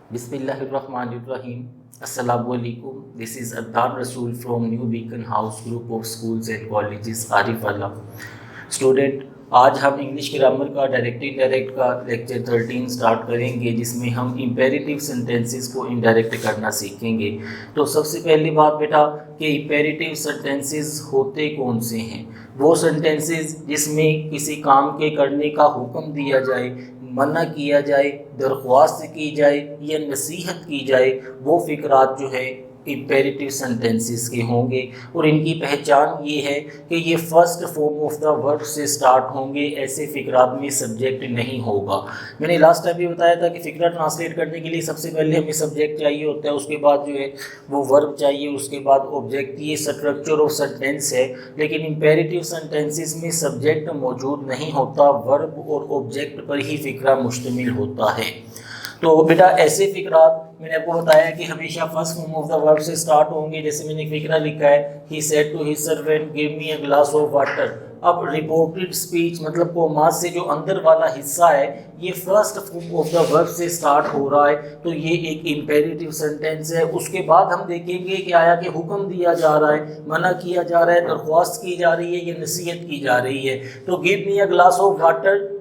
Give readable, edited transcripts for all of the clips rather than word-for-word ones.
Bismillahirrahmanirrahim. Assalamualaikum. This is Adnan Rasool from New Beacon House Group of Schools and Colleges Arifallah. Student, आज हम English grammar का direct indirect का lecture 13 start करेंगे, जिसमें हम imperative sentences को indirect करना सीखेंगे। तो सबसे पहली बात बेटा कि इम्पेरेटिव सेंटेंसेस होते कौन से हैं? वो सेंटेंसेस जिसमें किसी काम के करने का हुक्म दिया जाए, मना किया जाए, दरख्वास्त की जाए या नसीहत की जाए, वो फ़िक्रात जो है इम्पेरेटिव सेंटेंसेस के होंगे। और इनकी पहचान ये है कि ये first form of the verb से स्टार्ट होंगे, ऐसे फ़िक्रात में सब्जेक्ट नहीं होगा। मैंने लास्ट टाइम भी बताया था कि फ़िक्रा ट्रांसलेट करने के लिए सबसे पहले हमें सब्जेक्ट चाहिए होता है, उसके बाद जो है वो वर्ब चाहिए, उसके बाद ऑब्जेक्ट। ये स्ट्रक्चर ऑफ सेंटेंस है। लेकिन इम्पेरेटिव सेंटेंसेस में सब्जेक्ट मौजूद नहीं होता, वर्ब और ऑब्जेक्ट पर ही फ़िक्रा मुश्तमिल होता है। तो बेटा ऐसे फ़िक्रात मैंने आपको बताया कि हमेशा first form of the verb से स्टार्ट होंगे। जैसे मैंने फ़िक्रा लिखा है, he said to his servant give me a glass of water. अब रिपोर्टेड स्पीच मतलब कोमास से जो अंदर वाला हिस्सा है, ये first form of the verb से स्टार्ट हो रहा है, तो ये एक इम्पेरेटिव सेंटेंस है। उसके बाद हम देखेंगे कि आया कि हुक्म दिया जा रहा है, मना किया जा रहा है, दरख्वास्त की जा रही है या नसीहत की जा रही है। तो give me a glass of water,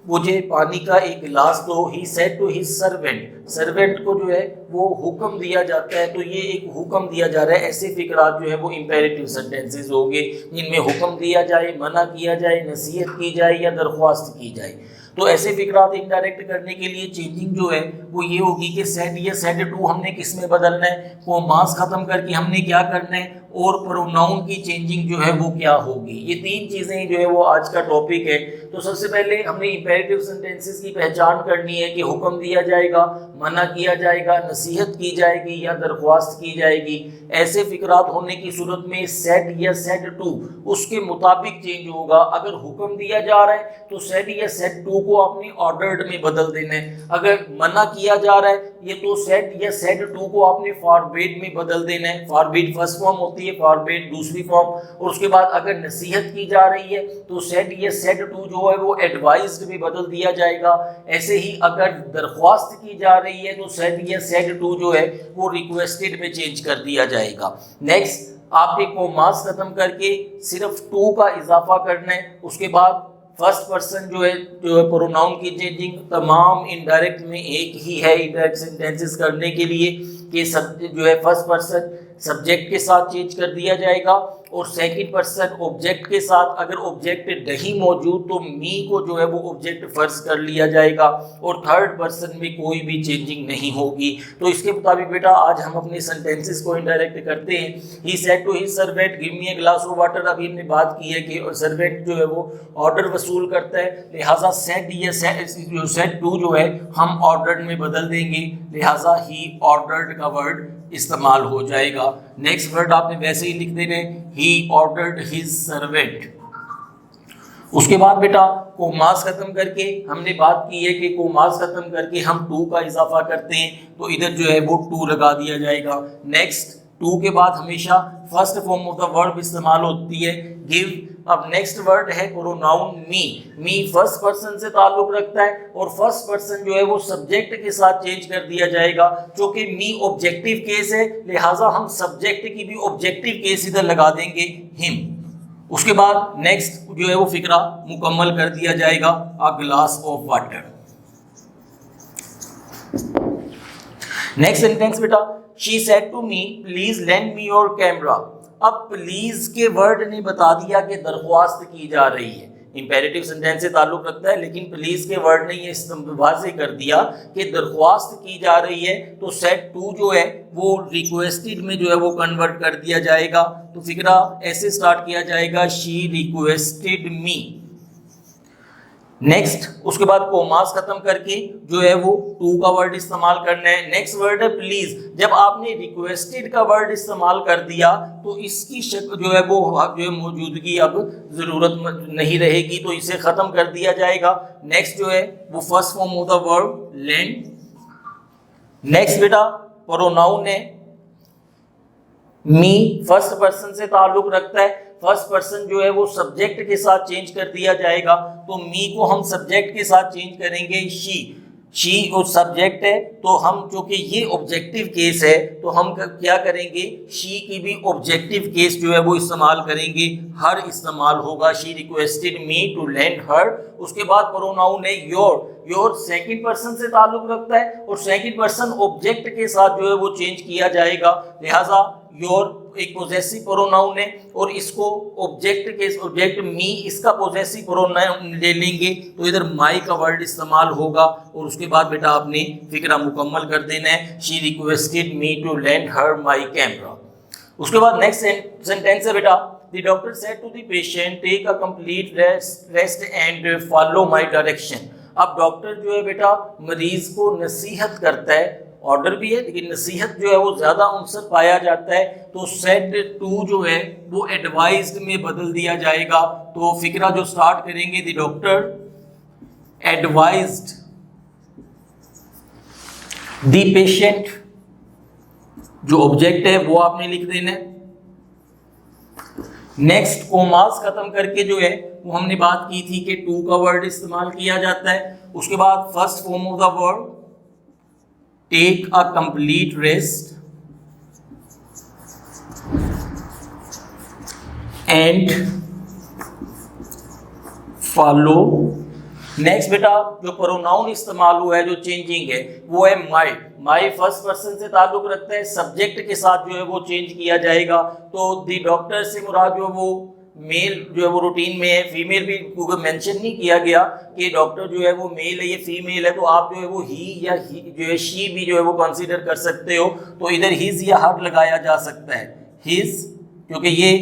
मुझे पानी का एक गिलास दो। He said to his servant, servant को जो है वो हुक्म दिया जाता है, तो ये एक हुक्म दिया जा रहा है। ऐसे फ़िक्रात जो है वो इम्पेरेटिव सेंटेंसेस होंगे, जिनमें हुक्म दिया जाए, मना किया जाए, नसीहत की जाए या दरख्वास्त की जाए। तो ऐसे फ़िक्रात इनडायरेक्ट करने के लिए चेंजिंग जो है वो ये होगी कि सेड या सेड टू हमने किस में बदलना है, वो मास ख़त्म करके हमने क्या करना है, और प्रोनाउन की चेंजिंग जो है वो क्या होगी। ये तीन चीज़ें जो है वो आज का टॉपिक है। तो सबसे पहले हमने इम्पेरेटिव सेंटेंसेस की पहचान करनी है कि हुक्म दिया जाएगा, मना किया जाएगा, नसीहत की जाएगी या दरख्वास्त की जाएगी। ऐसे फ़िक्रात होने की सूरत में सेड या सेड टू उसके मुताबिक चेंज होगा। अगर हुक्म दिया जा रहा है तो सेड या सेड टू को आपने ऑर्डर्ड में बदल देना है। अगर मना किया जा रहा है ये तो सेड या सेड टू को आपने फॉरबिड में बदल देना है। फॉरबिड फर्स्ट फॉर्म होती है, फॉरबिड दूसरी फॉर्म। और उसके बाद अगर नसीहत की जा रही है तो सेड या सेड टू जो है वो एडवाइज्ड में बदल दिया जाएगा। ऐसे ही अगर दरख्वास्त की जा रही है तो सेड या सेड टू जो है वो रिक्वेस्टेड में चेंज कर दिया जाएगा। नेक्स्ट, आपने कोमास खत्म करके सिर्फ टू का इजाफा करना है। उसके बाद फर्स्ट पर्सन जो है प्रोनाउन की चेंजिंग तमाम इनडायरेक्ट में एक ही है इनडायरेक्ट सेंटेंसेस करने के लिए कि सब जो है फर्स्ट पर्सन सब्जेक्ट के साथ चेंज कर दिया जाएगा और सेकंड पर्सन ऑब्जेक्ट के साथ। अगर ऑब्जेक्ट नहीं मौजूद तो मी को जो है वो ऑब्जेक्ट फर्ज कर लिया जाएगा और थर्ड पर्सन में कोई भी चेंजिंग नहीं होगी। तो इसके मुताबिक बेटा आज हम अपने सेंटेंसेस को इनडायरेक्ट करते हैं। He said to his servant give me a glass of water. अभी हमने बात की है कि सर्वेंट जो है वो ऑर्डर वसूल करता है, लिहाजा सेड या सेड टू जो है हम ऑर्डर्ड में बदल देंगे, लिहाजा ही ऑर्डर्ड का वर्ड इस्तेमाल हो जाएगा। नेक्स्ट वर्ड आपने वैसे ही लिख देने, ही ऑर्डर्ड हिज सर्वेंट। उसके बाद बेटा कोमास खत्म करके हमने बात की है कि कोमास खत्म करके हम टू का इजाफा करते हैं, तो इधर जो है वो टू लगा दिया जाएगा। नेक्स्ट, टू के बाद हमेशा first form of the verb इस्तेमाल होती है, गिव। अब नेक्स्ट वर्ड है प्रोनाउन मी। मी फर्स्ट पर्सन से ताल्लुक रखता है और फर्स्ट पर्सन जो है वो सब्जेक्ट के साथ चेंज कर दिया जाएगा। क्योंकि मी ऑब्जेक्टिव केस है, लिहाजा हम सब्जेक्ट की भी ऑब्जेक्टिव केस इधर लगा देंगे, हिम। उसके बाद नेक्स्ट जो है वो फिक्रा मुकम्मल कर दिया जाएगा, a glass of water. Next sentence बेटा, she said to me please lend me your camera. अब प्लीज के वर्ड ने बता दिया कि दरख्वास्त की जा रही है। इंपेरेटिव सेंटेंस से ताल्लुक रखता है, लेकिन प्लीज के वर्ड ने ये वाज़ेह कर दिया कि दरख्वास्त की जा रही है, तो सेड टू जो है वो रिक्वेस्टेड में जो है वो कन्वर्ट कर दिया जाएगा। तो फिक्रा ऐसे स्टार्ट किया जाएगा, शी रिक्वेस्टेड मी। नेक्स्ट, उसके बाद कोमास खत्म करके जो है वो टू का वर्ड इस्तेमाल करना है। नेक्स्ट वर्ड है प्लीज। जब आपने रिक्वेस्टेड का वर्ड इस्तेमाल कर दिया तो इसकी जो है वो जो है मौजूदगी अब ज़रूरत नहीं रहेगी, तो इसे ख़त्म कर दिया जाएगा। नेक्स्ट जो है वो first form of the verb land. Next बेटा प्रोनाउन है मी, फर्स्ट पर्सन से ताल्लुक रखता है। फर्स्ट पर्सन जो है वो सब्जेक्ट के साथ चेंज कर दिया जाएगा, तो मी को हम सब्जेक्ट के साथ चेंज करेंगे, शी। शी और सब्जेक्ट है, तो हम चूंकि ये ऑब्जेक्टिव केस है तो हम क्या करेंगे, शी की भी ऑब्जेक्टिव केस जो है वो इस्तेमाल करेंगे, हर इस्तेमाल होगा। She requested me to lend her. उसके बाद प्रोनाउन है योर। योर सेकंड पर्सन से ताल्लुक रखता है और सेकंड पर्सन ऑब्जेक्ट के साथ जो है वो चेंज किया जाएगा, लिहाजा योर एक पोजेसिव प्रोनाउन है और इसको ऑब्जेक्ट मी इसका पोजेसिव प्रोनाउन ले लेंगे तो इधर माई का वर्ड इस्तेमाल होगा और उसके बाद बेटा आपने फिक्रा मुकम्मल कर देना है, she requested me to lend her my camera. उसके बाद नेक्स्ट सेंटेंस है बेटा, the doctor said to the patient take a complete rest and follow my direction. अब डॉक्टर जो है बेटा मरीज को नसीहत करता है, ऑर्डर भी है लेकिन नसीहत जो है वो ज़्यादा अवसर पाया जाता है, तो सेड टू जो है वो एडवाइज्ड में बदल दिया जाएगा। तो फिक्रा जो स्टार्ट करेंगे, the doctor advised the patient, जो ऑब्जेक्ट है वो आपने लिख देना है। नेक्स्ट कोमास खत्म करके जो है वो हमने बात की थी कि टू का वर्ड इस्तेमाल किया जाता है। उसके बाद first form of the word take a complete rest and follow. Next बेटा जो प्रोनाउन इस्तेमाल हुआ है, जो चेंजिंग है, वो है माई। माई फर्स्ट पर्सन से ताल्लुक रखता है, सब्जेक्ट के साथ जो है वो चेंज किया जाएगा। तो दी डॉक्टर से मुराद जो वो मेल जो है वो रूटीन में है, फीमेल भी मेंशन नहीं किया गया कि डॉक्टर जो है वो मेल है या फीमेल है, तो आप जो है वो ही या ही जो है शी भी जो है वो कंसीडर कर सकते हो। तो इधर हिज या हर लगाया जा सकता है, हिज, क्योंकि ये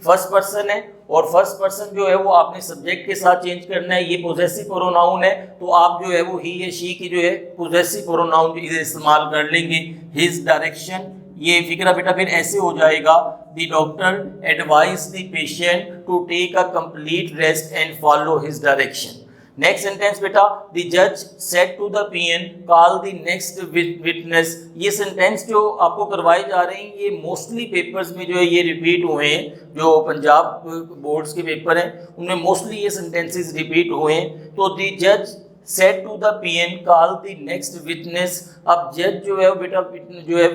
फर्स्ट पर्सन है और फर्स्ट पर्सन जो है वो आपने सब्जेक्ट के साथ चेंज करना है। ये पोजेसिव प्रोनाउन है तो आप जो है वो ही या शी की जो है पोजेसिव प्रोनाउन इधर इस्तेमाल कर लेंगे, हिज डायरेक्शन। ये फिक्रा बेटा फिर ऐसे हो जाएगा, the doctor advise the patient to take a complete rest and follow his direction. Next sentence बेटा, द जज said to the peon call the next witness. ये सेंटेंस जो आपको करवाए जा रहे हैं ये मोस्टली पेपर्स में जो है ये रिपीट हुए हैं, जो पंजाब बोर्ड्स के पेपर हैं उनमें मोस्टली ये सेंटेंसेस रिपीट हुए हैं। तो द जज said to the peon call the next witness. अब जज जो है बेटा जो है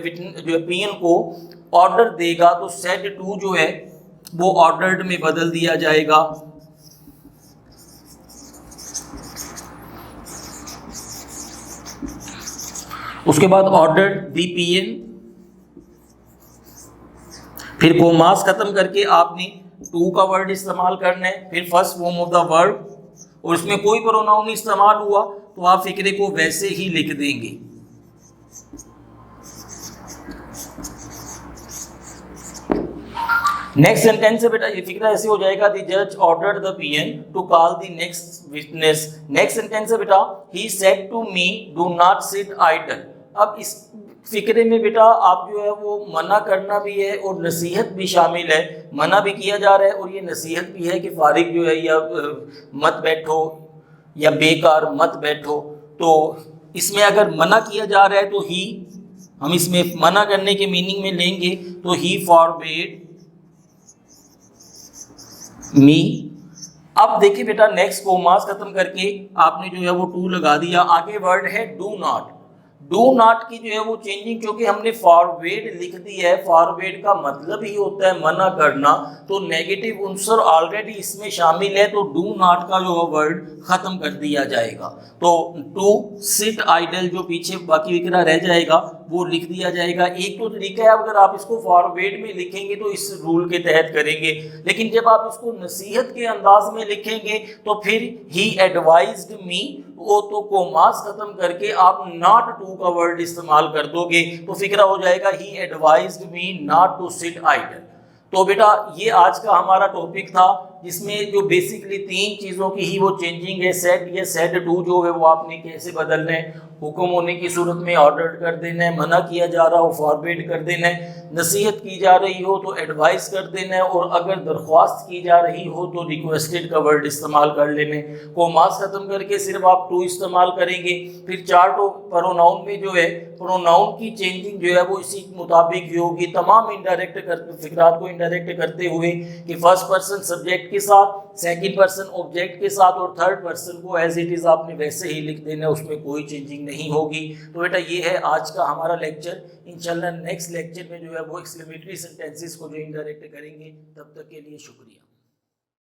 पीएन को ऑर्डर देगा, तो सेड टू जो है वो ऑर्डर्ड में बदल दिया जाएगा। उसके बाद ऑर्डर्ड द पीएन, फिर कोमास खत्म करके आपने टू का वर्ड इस्तेमाल करना है, फिर first form of the word, और इसमें कोई प्रोनाउन इस्तेमाल हुआ तो आप फिक्रे को वैसे ही लिख देंगे। नेक्स्ट सेंटेंस है बेटा, ये फिक्रा ऐसे हो जाएगा, द जज ordered the peon to call the next witness. Next sentence है बेटा, he said to me do not sit idle. अब इस फिक्रे में बेटा आप जो है वो मना करना भी है और नसीहत भी शामिल है। मना भी किया जा रहा है और ये नसीहत भी है कि फारिग जो है या मत बैठो या बेकार मत बैठो। तो इसमें अगर मना किया जा रहा है तो ही, हम इसमें मना करने के मीनिंग में लेंगे तो ही फॉरबेड मी। अब देखिए बेटा नेक्स्ट कोमास खत्म करके आपने जो है वो टू लगा दिया, आगे वर्ड है डू नॉट। डू नॉट की जो है वो चेंजिंग, क्योंकि हमने फॉरवेड लिख दी है, फॉरवेड का मतलब ही होता है मना करना, तो नेगेटिव उनसर ऑलरेडी इसमें शामिल है, तो डू नॉट का जो है वर्ड खत्म कर दिया जाएगा। तो टू सिट आइडल जो पीछे बाकी विकरा रह जाएगा वो लिख दिया जाएगा। एक तो तरीका है, अगर आप इसको फॉरवेड में लिखेंगे तो इस रूल के तहत करेंगे, लेकिन जब आप इसको नसीहत के अंदाज में लिखेंगे तो फिर ही एडवाइज्ड मी, वो तो कोमास खत्म करके आप नॉट टू का वर्ड इस्तेमाल कर दोगे तो फिक्रा हो जाएगा he advised me not to sit idle. तो बेटा ये आज का हमारा टॉपिक था, जिसमें जो बेसिकली तीन चीज़ों की ही वो चेंजिंग है, सेड या सेड टू जो है वो आपने कैसे बदलना है, हुक्म होने की सूरत में ऑर्डर कर देना है, मना किया जा रहा हो फॉरवर्ड कर देना है, नसीहत की जा रही हो तो एडवाइस कर देना है, और अगर दरख्वास्त की जा रही हो तो रिक्वेस्टेड का वर्ड इस्तेमाल कर लेना है। कोमास ख़त्म करके सिर्फ आप टू इस्तेमाल करेंगे। फिर चार तो प्रोनाउन में जो है प्रोनाउन की चेंजिंग जो है वो इसी मुताबिक ही होगी, तमाम इनडायरेक्ट फिक्रात को इनडायरेक्ट करते हुए कि फर्स्ट पर्सन सब्जेक्ट के साथ, सेकंड पर्सन ऑब्जेक्ट के साथ और थर्ड पर्सन को एज इट इज़ आपने वैसे ही लिख देना, उसमें कोई चेंजिंग नहीं होगी। तो बेटा ये है आज का हमारा लेक्चर। इंशाल्लाह नेक्स्ट लेक्चर में जो है वो एक्सक्लेमेटरी सेंटेंसेस को जो इनडायरेक्ट करेंगे। तब तक के लिए शुक्रिया।